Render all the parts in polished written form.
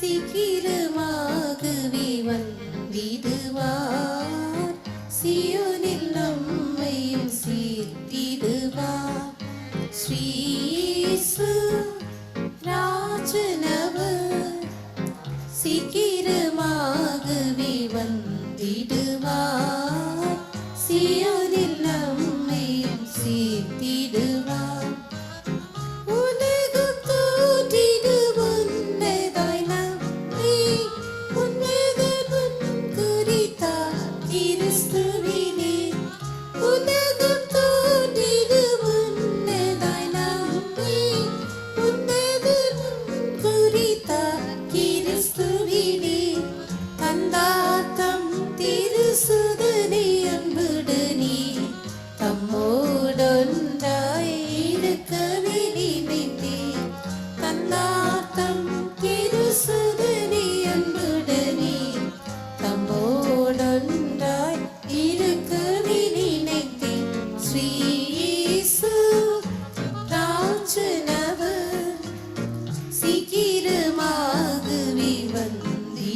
சீக்கிரமாகவே வந்திடுவார், சீயோனில் நம்மையும் சேர்த்திடுவார். ஸ்ரீ இயேசு ராஜனவர் சீக்கிரமாகவே வந்திடுவார், சீயோனில் நம்மையும் சேர்த்திடுவார். உலகம் தோன்றிடு முன்னதாய் நம்மை உன்னதன் குறித்தார் கிறிஸ்துவிலே. உலகம் தோன்றிடு முன்னதாய் நம்மை உன்னதன் குறித்தார் கிறிஸ்துவிலே. தந்தாத்தம் திருசுதனை அன்புடனே தம்மோடொன்றாய் இருக்கவே நினைத்தேன். தந்தாத்தம் திருசுதனை அன்புடனே தம்மோடொன்றாய் இருக்கவே நினைத்தேன். ஸ்ரீ இயேசு ராஜனவர் சீக்கிரமாகவே வந்திடுவார்,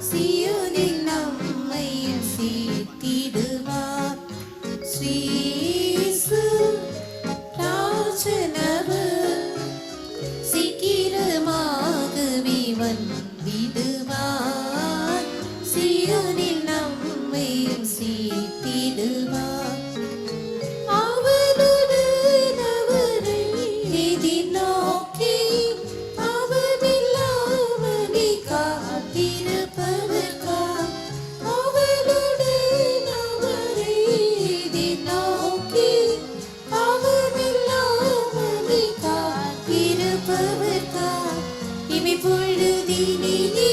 சீயோனில் நம்மையும் சேர்த்திடுவார். ஸ்ரீ இயேசு ராஜனவர் சீக்கிரமாகவே வந்திடுவார், சீயோனில் நம்மையும் சேர்த்திடுவார். அவருடன் அவரை எதிர்நோக்கி அவரில்லாமலே காத்திருப்பவர்காய். அவருடன் அவரை எதிர்நோக்கி அவரில்லாமலே காத்திருப்பவர்காய். இமைப்பொழுதினிலே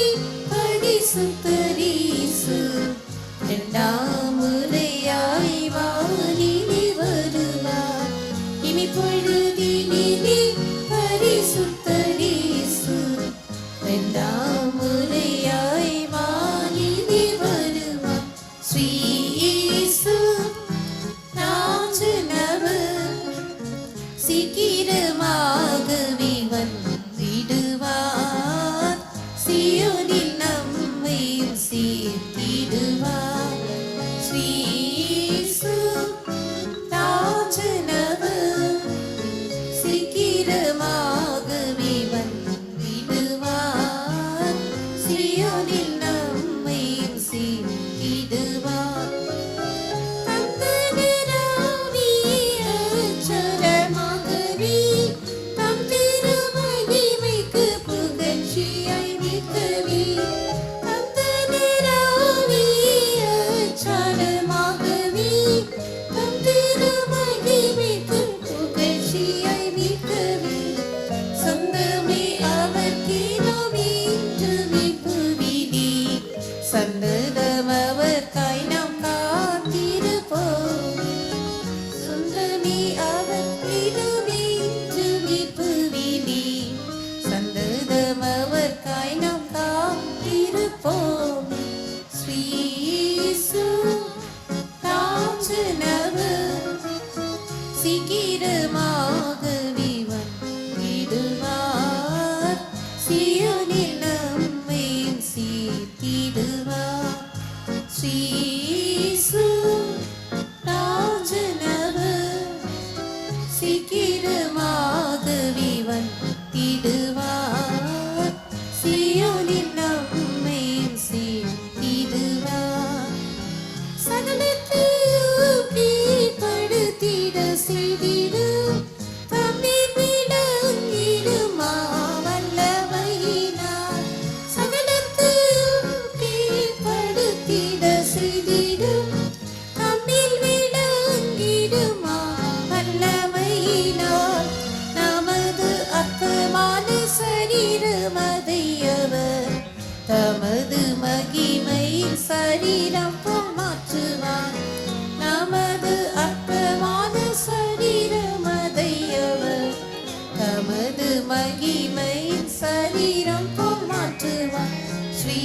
பரிசுத்த இயேசு இரண்டாம் முறையாய் வானிலே வருவார். இமைப்பொழுதினிலே பரிசுத்த இயேசு இரண்டாம் முறையாய் வானிலே வருவார். ஸ்ரீ இயேசு ராஜனவர் சீக்கிரமாகவே வந்திடுவார், சீயோனில் நம்மையும் சேர்த்திடுவார். ஸ்ரீ இயேசு ராஜனவர் சீக்கிரமாகவே வந்திடுவார், சீயோனில் நம்மையும் சேர்த்திடுவார். தம் திருமகிமைக்கு புகழ்ச்சியாய் நிற்கவே. அச்சலமாகவே தம் திருமகிமைக்கு புகழ்ச்சியாய் நிற்கவே. சொந்தமே அவர்க்கினம் என்றுமே புவிலே, சந்ததம் அவர்க்காய் நாம் காத்திருப்போம். சொந்தமே அவர்க்கினம் என்றுமே புவிலே, சந்ததம் அவர்க்காய் நாம் காத்திருப்போம். ஸ்ரீ இயேசு ராஜனவர் சீக்கிரமாகவே வந்திடுவார், சீயோனில் நம்மையும் சேர்த்திடுவார். ஸ்ரீ இயேசு ராஜனவர் சீக்கிரமாகவே வந்திடுவார், சீயோனில் நம்மையும் சேர்த்திடுவார். சகலத்தையும் கீழ்ப்படுத்திட செய்திடும் தம்மில் விளங்கிடுமா வல்லமையினார். சகலத்தையும் கீழ்ப்படுத்திட செய்திடும் தம்மில் விளங்கிடுமா வல்லமையினார். நமது அற்பமான சரீரமதையவர் தமது மகிமையின் சரீரம் போல் மாற்றுவார். நமது அற்பமான சரீரமதையவர் தமது மகிமையின் சரீரம் போல் மாற்றுவார். ஸ்ரீ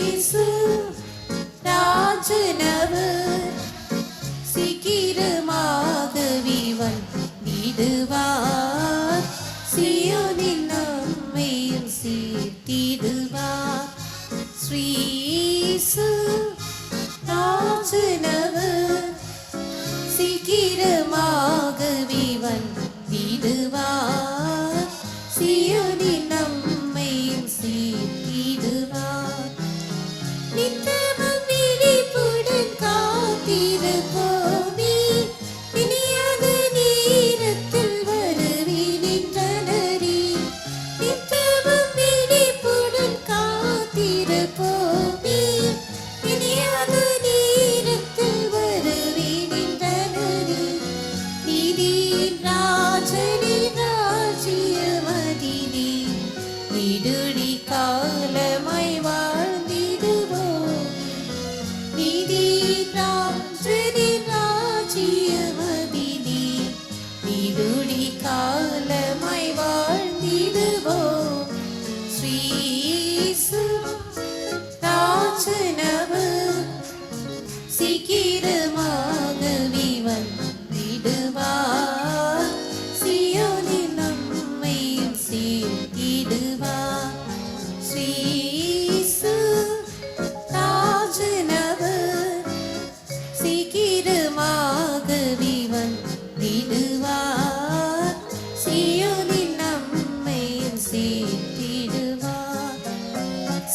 இயேசு ராஜனவர் சீக்கிரமாகவே வந்திடுவார், சீயோனில் நம்மையும் சேர்த்திடுவார்.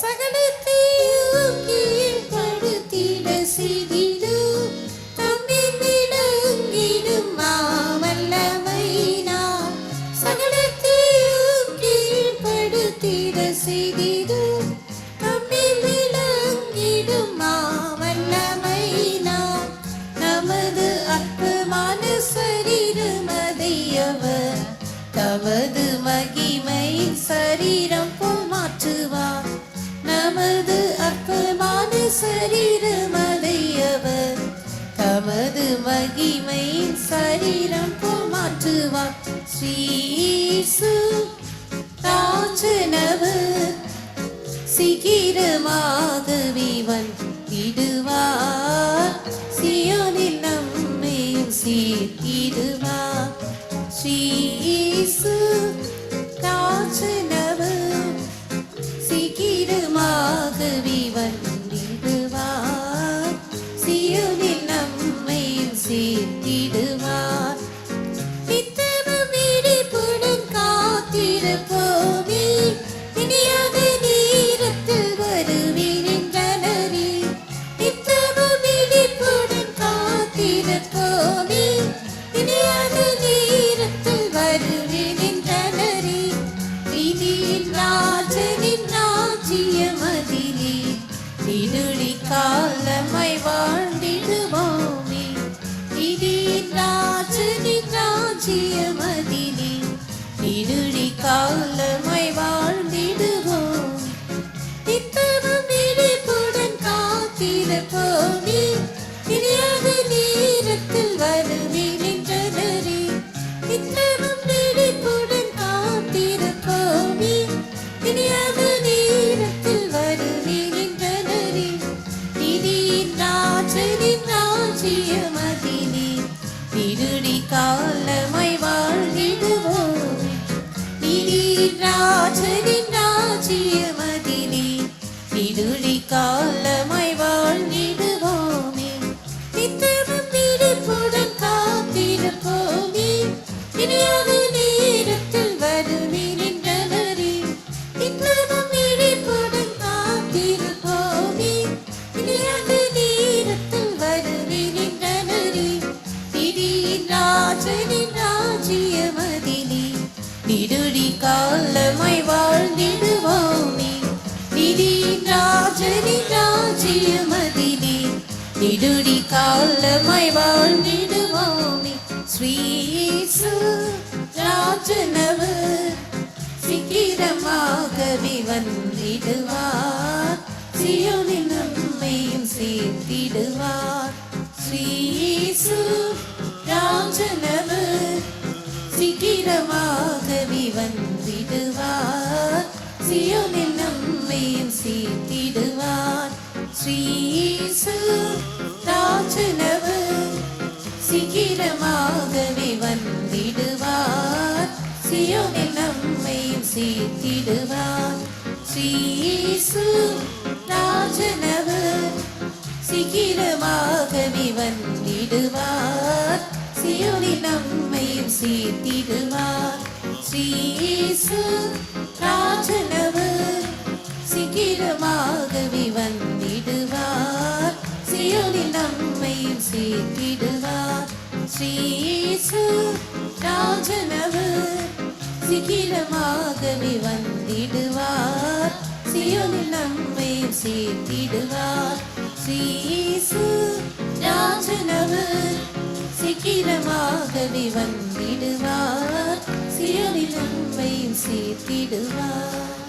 சகலத்தையும் கீழ்ப்படுத்திட செய்திடும் தம்மில் விளங்கிடும் மாவல்லமையினால். சகலத்தையும் கீழ்ப்படுத்திட செய்திடும் தம்மில் விளங்கிடும் மாவல்லமையினால். நமது அற்பமான சரீரம் அதை அவர் தமது மகிமையின் சரீரம் போல் மாற்றுவார். நமது அற்பமான சரீரம் அதை அவர் தமது மகிமையின் சரீரம் போல் மாற்றுவார். ஸ்ரீசு ராஜனவர் சீக்கிரமாகவே வந்திடுவார். சியோனில் நம்மையும் சேர்த்திடுவார். ஸ்ரீசு ராஜனவர் சீக்கிரமாகவே வந்திடுவார். சியோனில் நம்மையும் சேர்த்திடுவார். நித்தமும் விழிப்புடன் காத்திருப்போமே, இனியாத நேரத்தில் வருவேன் என்றனரே. நித்தமும் விழிப்புடன் காத்திருப்போமே, இனியாத நேரத்தில் வருவேன் என்றனரே. விதியின் ராஜனின் ராஜ்யமதிலே நெடுழி காலமாய் வாழ்ந்திடுவோமே. விதியின் ராஜனின் ராஜ்யமதிலே நெடுழி காலமாய் வாழ்ந்திடுவோம். நித்தமும் விழிப்புடன் காத்திருப்போமே, இனியாத நேரத்தில் வருவேன் என்றனரே. நித்தமும் விழிப்புடன் காத்திருப்போமே, இனியாத நேரத்தில் வருவேன் என்றனரே. நிதியின் ராஜனின் ராஜ்யமதிலே நெடுழி காலமாய் வாழ்ந்திடுவோம். நிதியின் ராஜனின் ராஜ்யமதிலே நெடுழி காலமாய் வாழ்ந்திடுவோமே. நித்தமும் விழிப்புடன் காத்திருப்போமே, இனியாத நேரத்தில் வருவேன் என்றனரே. நித்தமும் விழிப்புடன் காத்திருப்போமே, இனியாத நேரத்தில் வருவேன் என்றனரே. நிதியின் ராஜனின் ராஜ்யமதிலே நெடுழி காலமாய் வாழ்ந்திடுவோமே. நிதியின் ராஜனின் ராஜ்யமதிலே நெடுழி காலமாய் வாழ்ந்திடுவோமே. ஸ்ரீசு ராஜனவர் சீக்கிரமாகவே வந்திடுவார். சியோனில் நம்மையும் சேர்த்திடுவார். ஸ்ரீசு ராஜனவர் சீக்கிரமாகவே வந்திடுவார். சியோனில் நம்மையும் சேர்த்திடுவார். ஸ்ரீசு ராஜனவர் சீக்கிரமாகவே வந்திடுவார். சியோனில் நம்மையும் சேர்த்திடுவார். ஸ்ரீசு ராஜனவர் சீக்கிரமாகவே வந்திடுவார். சியோனில் நம்மையும் சேர்த்திடுவார். ஸ்ரீசு ராஜனவர் சீக்கிரமாகவே வந்திடுவார். சியோனில் நம்மையும் சேர்த்திடுவார். ஸ்ரீசு ராஜனவர் சீக்கிரமாகவே வந்திடுவார். சியோனில் நம்மையும் சேர்த்திடுவார். ஸ்ரீசு ராஜனவர் சீக்கிரமாகவே வந்திடுவார். சியோனில் நம்மையும் சேர்த்திடுவார்.